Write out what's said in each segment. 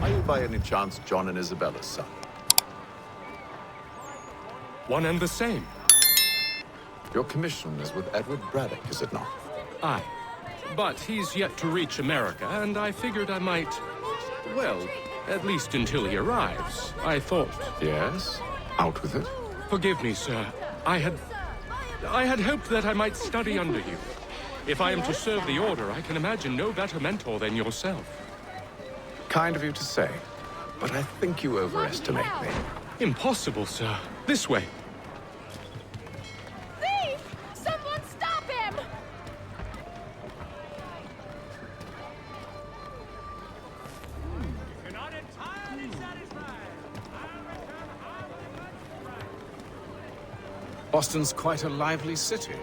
Are you by any chance John and Isabella's son? One and the same. Your commission is with Edward Braddock, is it not? Aye. But he's yet to reach America, and I figured I might... Well, at least until he arrives, I thought. Yes? Out with it. Forgive me, sir. I had hoped that I might study under you. If I am to serve the Order, I can imagine no better mentor than yourself. Kind of you to say, but I think you overestimate me. Impossible, sir. This way. Thief! Someone stop him! You're not entirely satisfied. Boston's quite a lively city.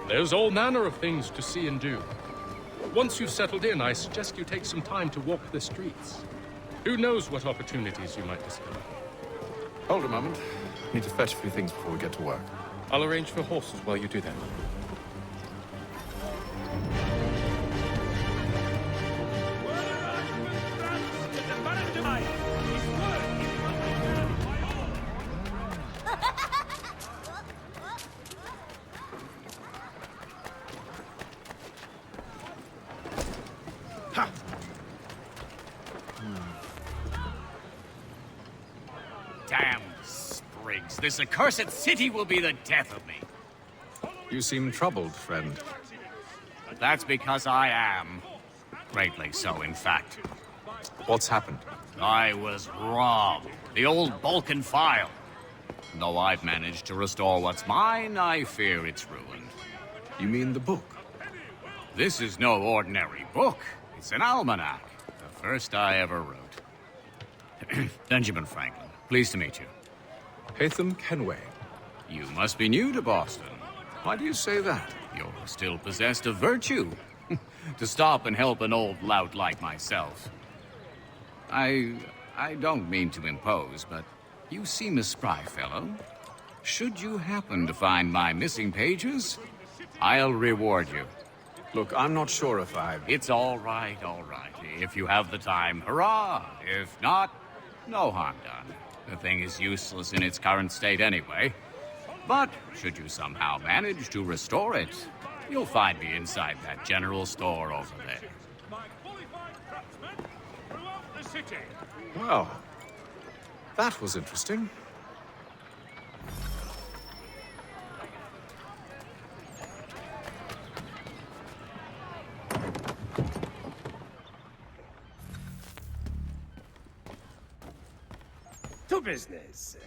There's all manner of things to see and do. Once you've settled in, I suggest you take some time to walk the streets. Who knows what opportunities you might discover. Hold a moment. Need to fetch a few things before we get to work. I'll arrange for horses while you do that. Damn sprigs. This accursed city will be the death of me. You seem troubled, friend. That's because I am. Greatly so, in fact. What's happened? I was robbed. The old Balkan file. Though I've managed to restore what's mine, I fear it's ruined. You mean the book? This is no ordinary book. It's an almanac. The first I ever wrote. Benjamin Franklin. Pleased to meet you. Hatham Kenway. You must be new to Boston. Why do you say that? You're still possessed of virtue. To stop and help an old lout like myself. I don't mean to impose, but you seem a spry fellow. Should you happen to find my missing pages, I'll reward you. Look, I'm not sure if I... It's all right. If you have the time, hurrah! If not, no harm done. The thing is useless in its current state anyway. But should you somehow manage to restore it, you'll find me inside that general store over there. Well, that was interesting. To business.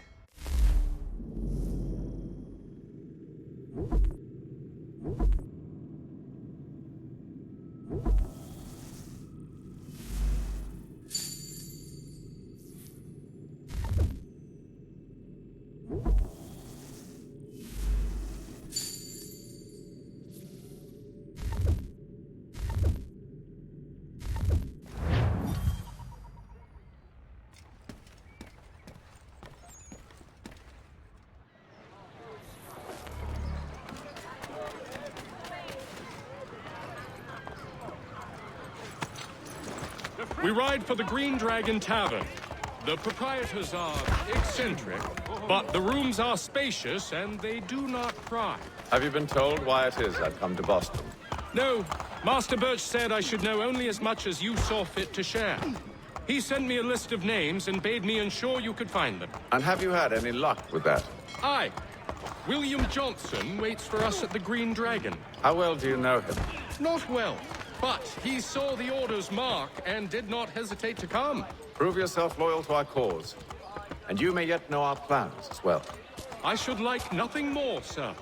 We ride for the Green Dragon Tavern. The proprietors are eccentric, but the rooms are spacious and they do not pry. Have you been told why it is I've come to Boston? No, Master Birch said I should know only as much as you saw fit to share. He sent me a list of names and bade me ensure you could find them. And have you had any luck with that? Aye. William Johnson waits for us at the Green Dragon. How well do you know him? Not well, but he saw the Order's mark and did not hesitate to come. Prove yourself loyal to our cause, and you may yet know our plans as well. I should like nothing more, sir.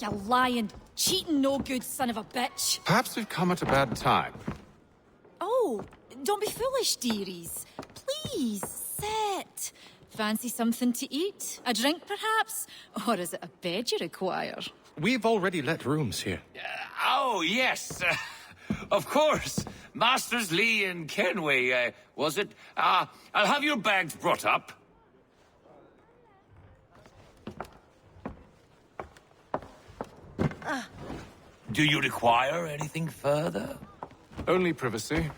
You lying, cheating, no good son of a bitch. Perhaps we've come at a bad time. Oh, don't be foolish, dearies. Please, sit. Fancy something to eat? A drink, perhaps? Or is it a bed you require? We've already let rooms here. Oh, yes. Of course. Masters Lee and Kenway, was it? I'll have your bags brought up. Do you require anything further? Only privacy.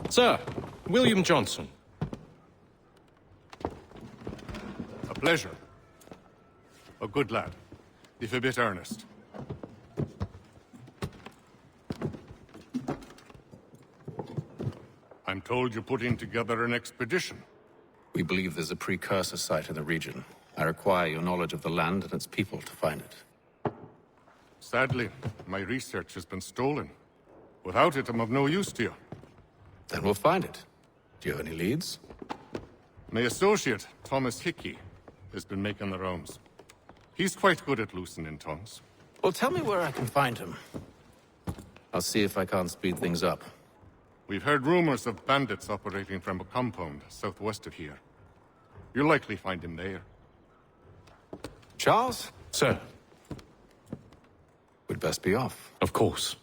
Sir, William Johnson. A pleasure. A good lad, if a bit earnest. I'm told you're putting together an expedition. We believe there's a precursor site in the region. I require your knowledge of the land and its people to find it. Sadly, my research has been stolen. Without it, I'm of no use to you. Then we'll find it. Do you have any leads? My associate, Thomas Hickey, has been making the rounds. He's quite good at loosening tongues. Well, tell me where I can find him. I'll see if I can't speed things up. We've heard rumors of bandits operating from a compound southwest of here. You'll likely find him there. Charles? Sir, We'd best be off. of course.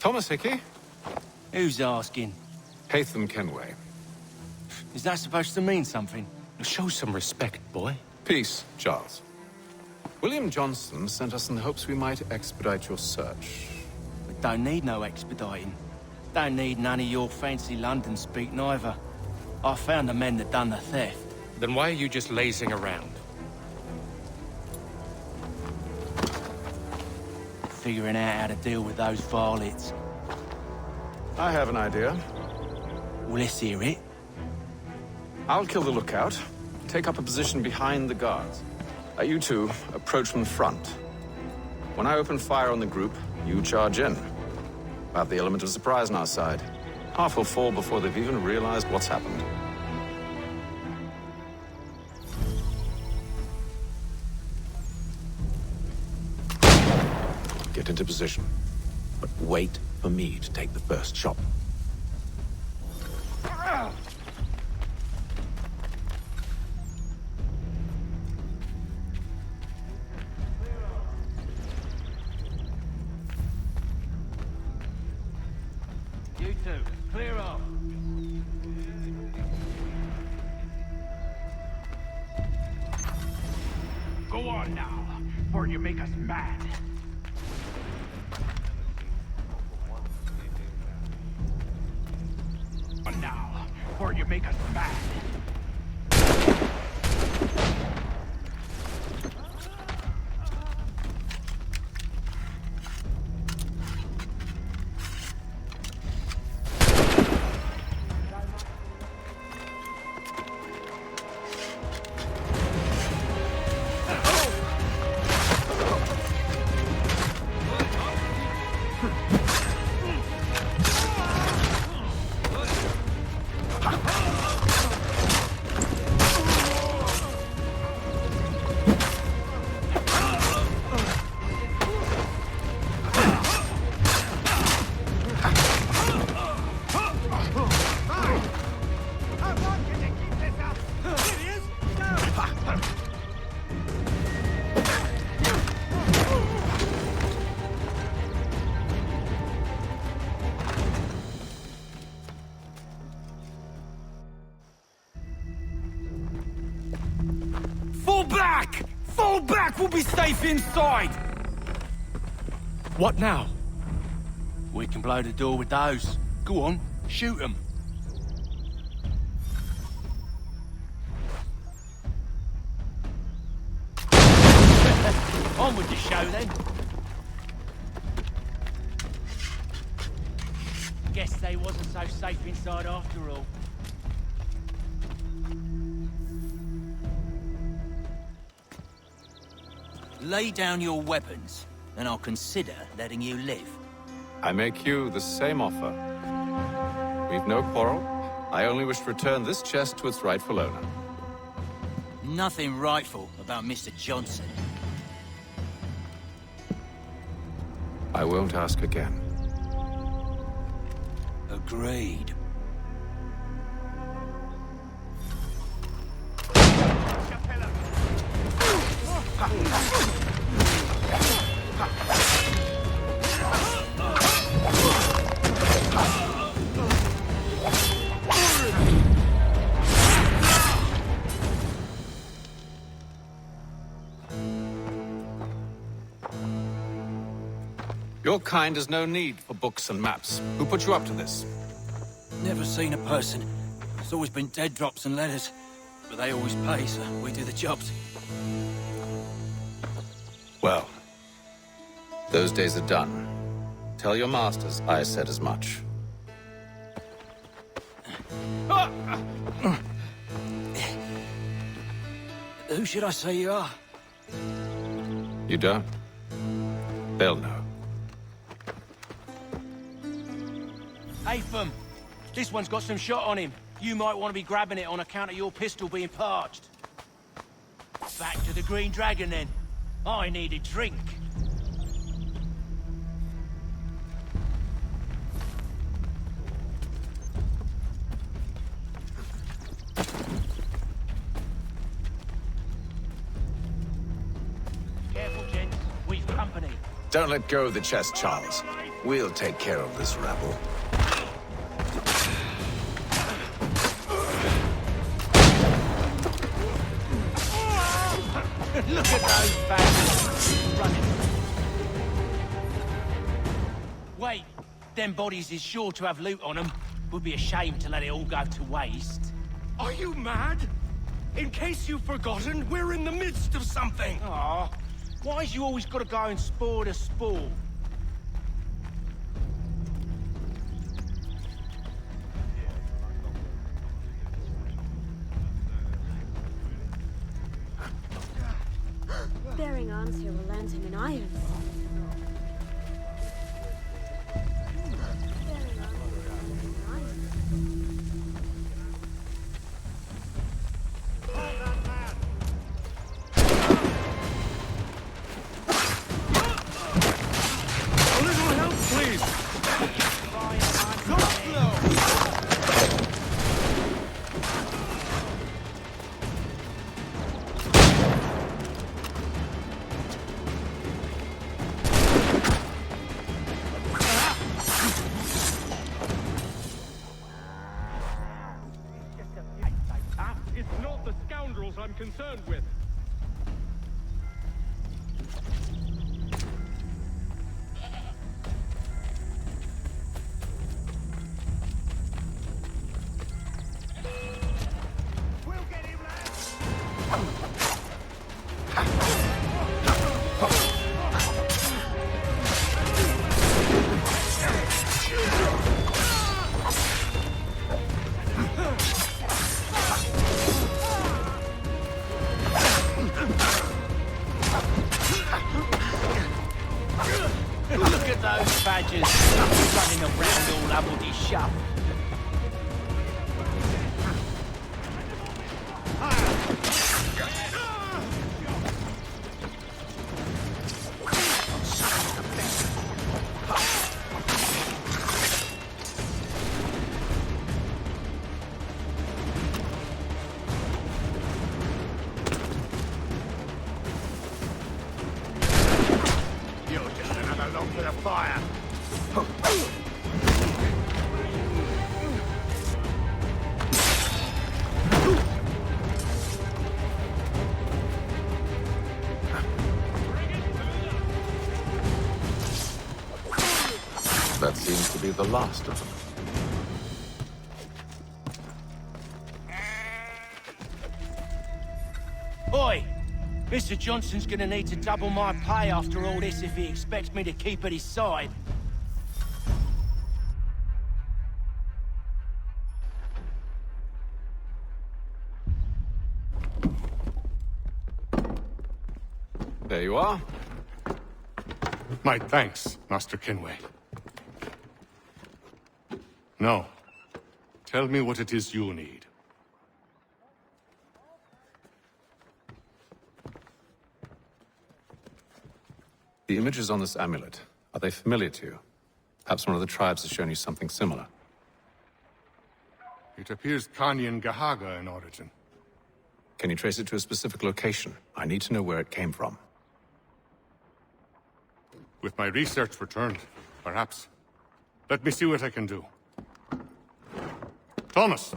Thomas Hickey? Who's asking? Haytham Kenway. Is that supposed to mean something? Show some respect, boy. Peace, Charles. William Johnson sent us in the hopes we might expedite your search. We don't need no expediting. Don't need none of your fancy London speak neither. I found the men that done the theft. Then why are you just lazing around? Figuring out how to deal with those varlets. I have an idea. Well, let's hear it. I'll kill the lookout, take up a position behind the guards. You two approach from the front. When I open fire on the group, you charge in. We'll have the element of surprise on our side. Half will fall before they've even realized what's happened. Get into position, but wait for me to take the first shot. You two, clear off. Go on now, or you make us mad. On now, or you make us mad. back! We'll be safe inside! What now? We can blow the door with those. Go on, shoot them. On with the show, then. Guess they wasn't so safe inside after all. Lay down your weapons, and I'll consider letting you live. I make you the same offer. We've no quarrel. I only wish to return this chest to its rightful owner. Nothing rightful about Mr. Johnson. I won't ask again. Agreed. Your kind has no need for books and maps. Who put you up to this? Never seen a person. It's always been dead drops and letters. But they always pay, so we do the jobs. Well, those days are done. Tell your masters I said as much. Who should I say you are? You don't? They'll know. Atham, this one's got some shot on him. You might want to be grabbing it on account of your pistol being parched. Back to the Green Dragon, then. I need a drink. Careful, gents. We've company. Don't let go of the chest, Charles. We'll take care of this rabble. Look at those bastards running. Wait, them bodies is sure to have loot on them. Would be a shame to let it all go to waste. Are you mad? In case you've forgotten, we're in the midst of something. Aw, why's you always gotta go and spoil the sport? Bearing arms here will land him in irons. Bearing arms here will land him in irons. A little help, please. Go slow. It's not the scoundrels I'm concerned with. We'll get him, lads! Look at those badgers running around all hubbledy shop. You're just another log for the fire. That seems to be the last of them. Oi! Mr. Johnson's gonna need to double my pay after all this if he expects me to keep at his side. There you are. My thanks, Master Kenway. Now, tell me what it is you need. The images on this amulet, are they familiar to you? Perhaps one of the tribes has shown you something similar. It appears Kanyan Gahaga in origin. Can you trace it to a specific location? I need to know where it came from. With my research returned, perhaps. Let me see what I can do. Thomas!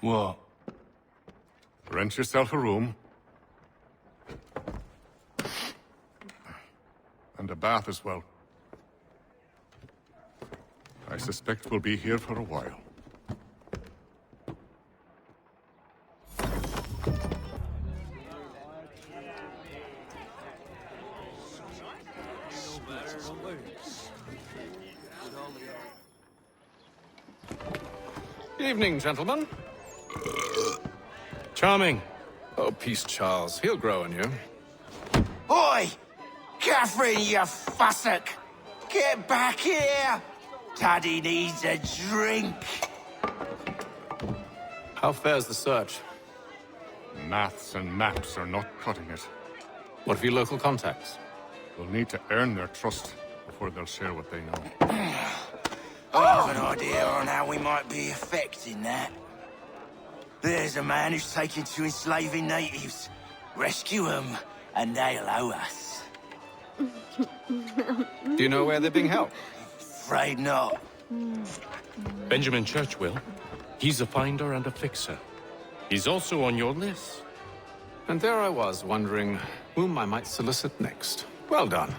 What? Rent yourself a room. And a bath as well. I suspect we'll be here for a while. Evening, gentlemen. Charming. Oh, peace, Charles. He'll grow on you. Oi! Catherine, you fussock! Get back here! Daddy needs a drink. How fares the search? Maths and maps are not cutting it. What of your local contacts? We'll need to earn their trust before they'll share what they know. I have an idea on how we might be affecting that. There's a man who's taken to enslaving natives. Rescue them, and they'll owe us. Do you know where they're being held? Afraid not. Benjamin Churchwill. He's a finder and a fixer. He's also on your list. And there I was, wondering whom I might solicit next. Well done.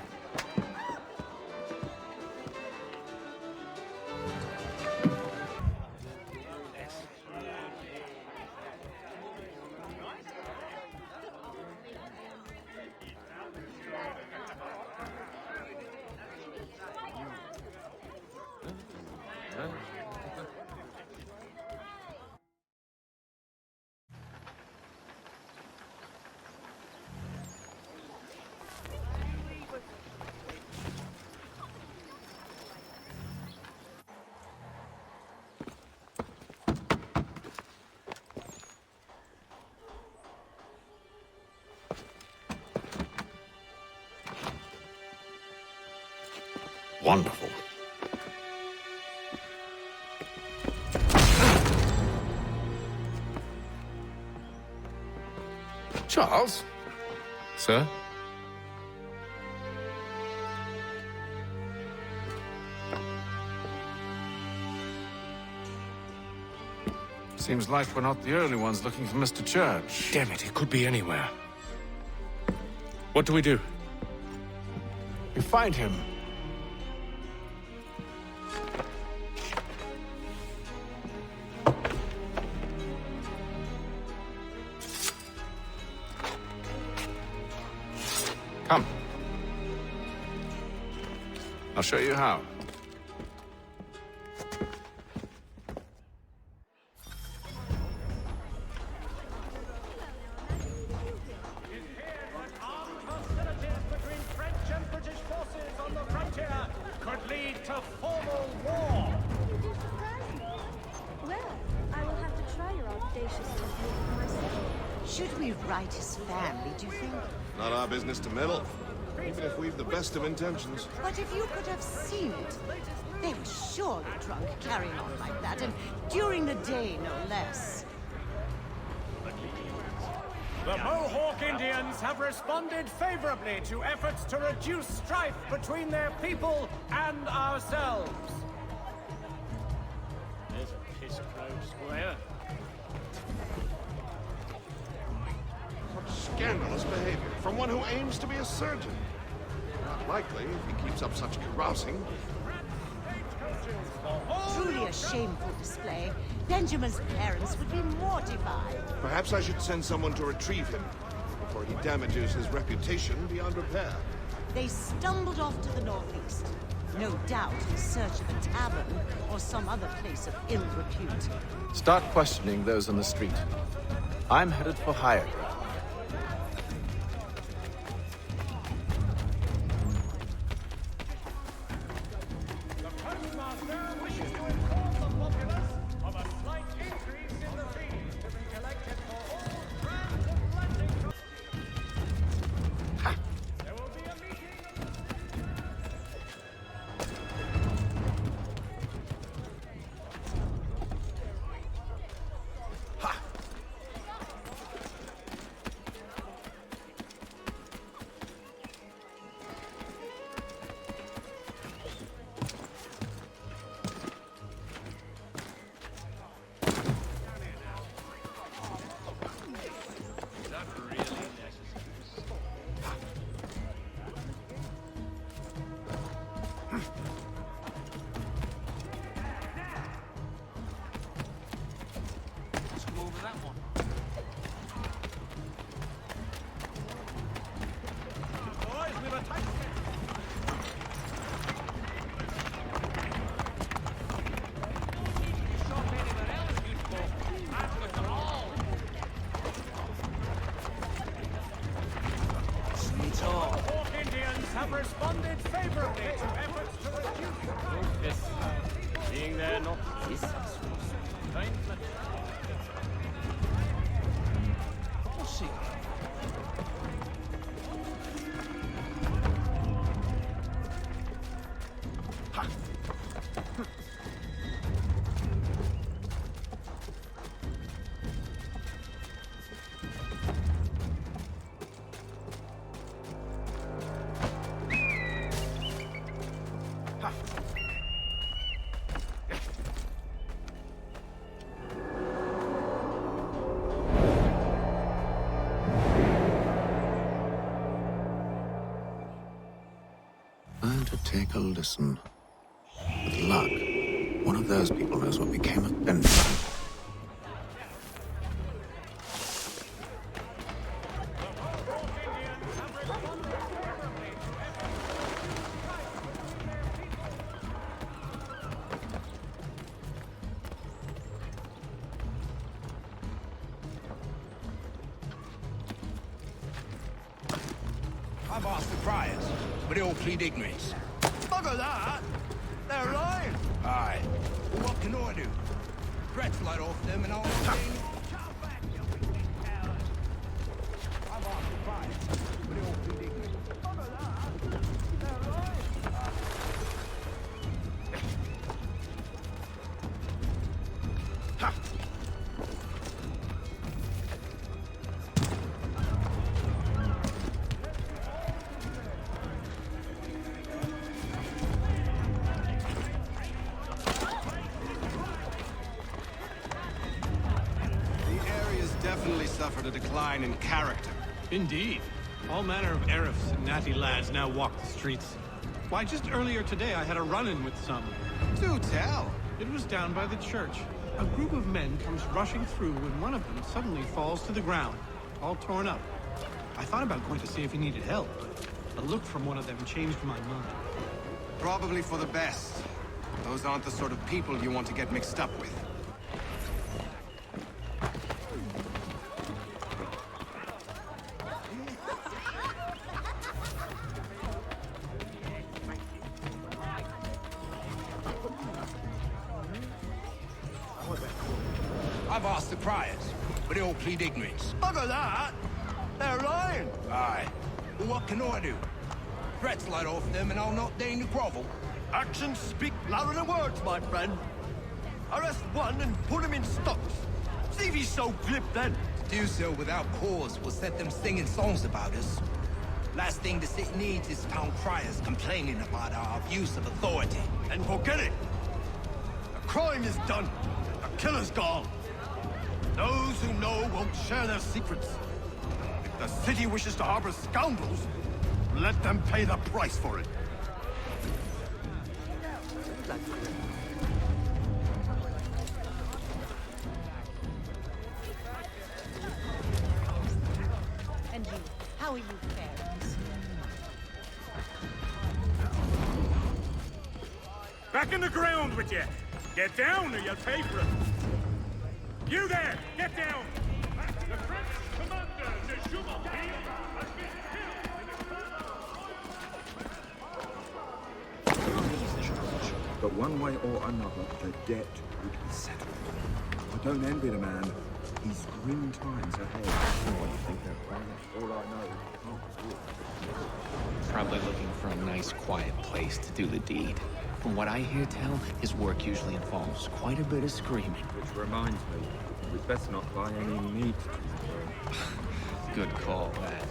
Wonderful. Charles? Sir? Seems like we're not the only ones looking for Mr. Church. Damn it, it could be anywhere. What do we do? We find him. Come. I'll show you how. Should we write his family, do you think? Not our business to meddle, even if we've the best of intentions. But if you could have seen it, they were surely drunk carrying on like that, and during the day, no less. The Mohawk Indians have responded favorably to efforts to reduce strife between their people and ourselves. There's a piss-clothed square. Scandalous behavior from one who aims to be a surgeon. Not likely if he keeps up such carousing. Truly a shameful display. Benjamin's parents would be mortified. Perhaps I should send someone to retrieve him before he damages his reputation beyond repair. They stumbled off to the northeast. No doubt in search of a tavern or some other place of ill repute. Start questioning those on the street. I'm headed for higher ground. Hawk Indians have responded favorably to efforts to reduce... Yes. Being there not... Yes. And to take a listen. With luck, one of those people knows what became of Benjamin. I've asked the friars, but they all plead ignorance. Bugger that! They're lying! Aye. Well, what can I do? Threats light off them and I'll... I've asked the friars, but they all plead ignorance. Bugger that! They're lying! Definitely suffered a decline in character. Indeed. All manner of Arifs and natty lads now walk the streets. Why, just earlier today I had a run-in with some. Do tell. It was down by the church. A group of men comes rushing through when one of them suddenly falls to the ground, all torn up. I thought about going to see if he needed help, but a look from one of them changed my mind. Probably for the best. Those aren't the sort of people you want to get mixed up with. I've asked the criers, but they all plead ignorance. Bugger that! They're lying! Aye. Well, what can I do? Threats light off them and I'll not deign to grovel. Actions speak louder than words, my friend. Arrest one and put him in stocks. See if he's so glib then. To do so without cause will set them singing songs about us. Last thing the city needs is town criers complaining about our abuse of authority. And forget it. The crime is done. The killer's gone. Those who know won't share their secrets. If the city wishes to harbor scoundrels, let them pay the price for it. Back in the ground with you! Get down or you'll pay for it! You there! Get down! The French commander de Jumonville has been killed! But one way or another, the debt would be settled. I don't envy the man. He's grim times ahead. What do you think they're planning? All I know is he can't do it. Probably looking for a nice, quiet place to do the deed. From what I hear tell, his work usually involves quite a bit of screaming. Which reminds me, we'd best not buy any meat. Good call, lad.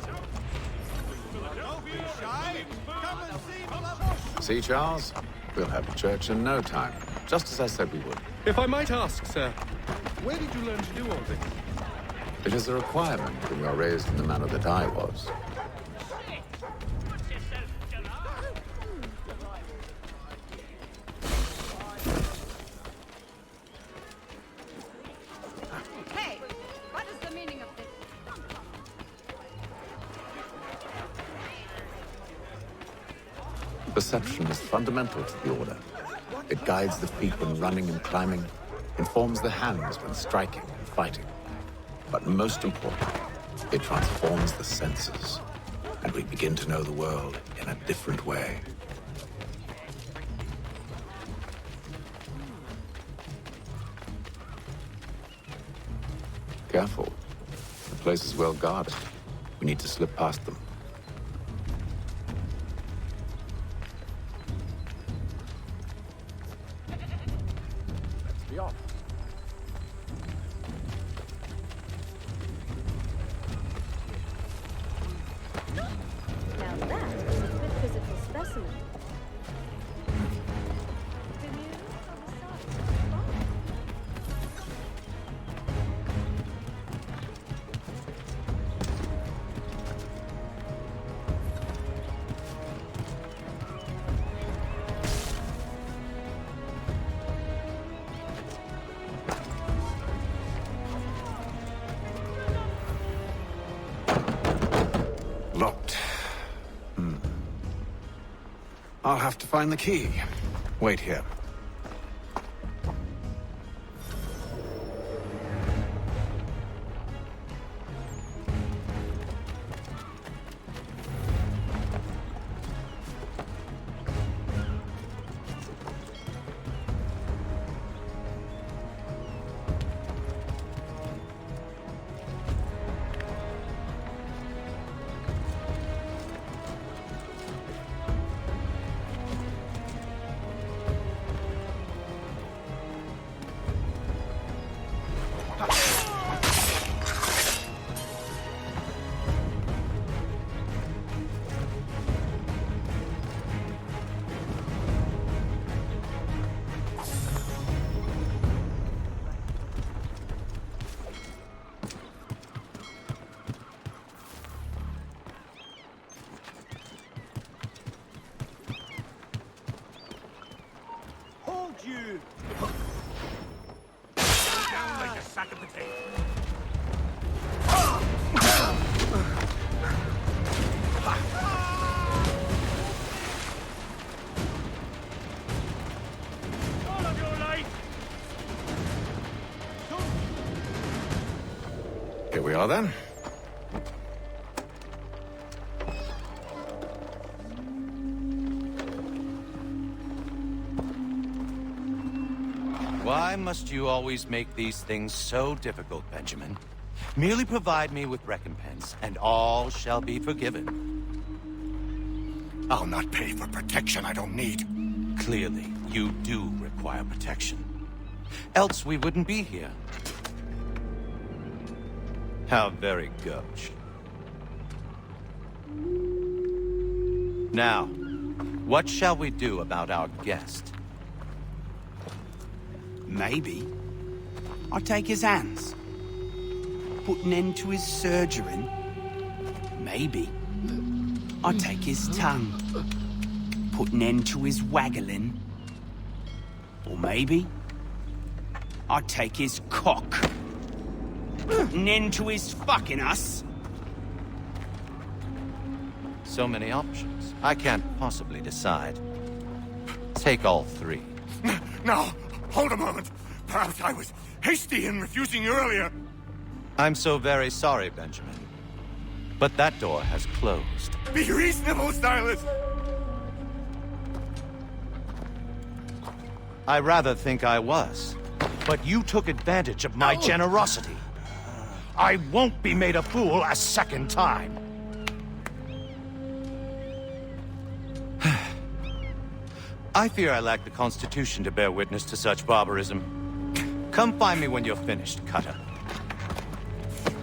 Don't be shy! Come and see See, Charles? We'll have a church in no time, just as I said we would. If I might ask, sir, where did you learn to do all this? It is a requirement when you are raised in the manner that I was. Hey, what is the meaning of this? Perception is fundamental to the Order. It guides the feet when running and climbing, informs the hands when striking and fighting. But most importantly, it transforms the senses, and we begin to know the world in a different way. Careful. The place is well guarded. We need to slip past them. Let's be off. Now that is a good physical specimen. The news of the sun. Locked. I'll have to find the key. Wait here. Hold you! Down like a sack of potatoes. All of your life! Here we are then. Why must you always make these things so difficult, Benjamin? Merely provide me with recompense, and all shall be forgiven. I'll not pay for protection I don't need. Clearly, you do require protection. Else we wouldn't be here. How very gauche. Now, what shall we do about our guest? Maybe I'll take his hands, put an end to his surgering. Maybe I'll take his tongue, put an end to his waggling. Or maybe I'll take his cock, put an end to his fucking us. So many options. I can't possibly decide. Take all three. Now, hold a moment. Perhaps I was hasty in refusing you earlier. I'm so very sorry, Benjamin. But that door has closed. Be reasonable, Silas! I rather think I was. But you took advantage of my generosity. I won't be made a fool a second time. I fear I lack the constitution to bear witness to such barbarism. Come find me when you're finished, Cutter.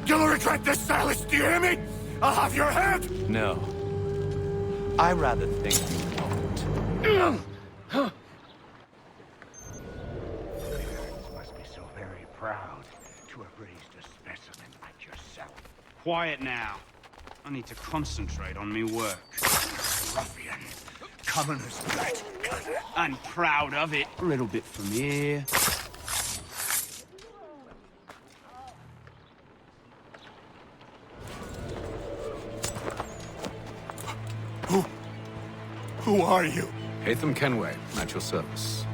You'll regret this, Silas, do you hear me? I'll have your head! No. I rather think you won't. Must be so very proud to have raised a specimen like yourself. Quiet now. I need to concentrate on me work. Ruffian. Commoner's blood. I'm proud of it. A little bit from here. Who are you? Hatham Kenway, at your service.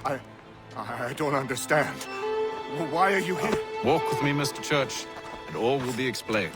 I don't understand. Why are you here? Walk with me, Mr. Church, and all will be explained.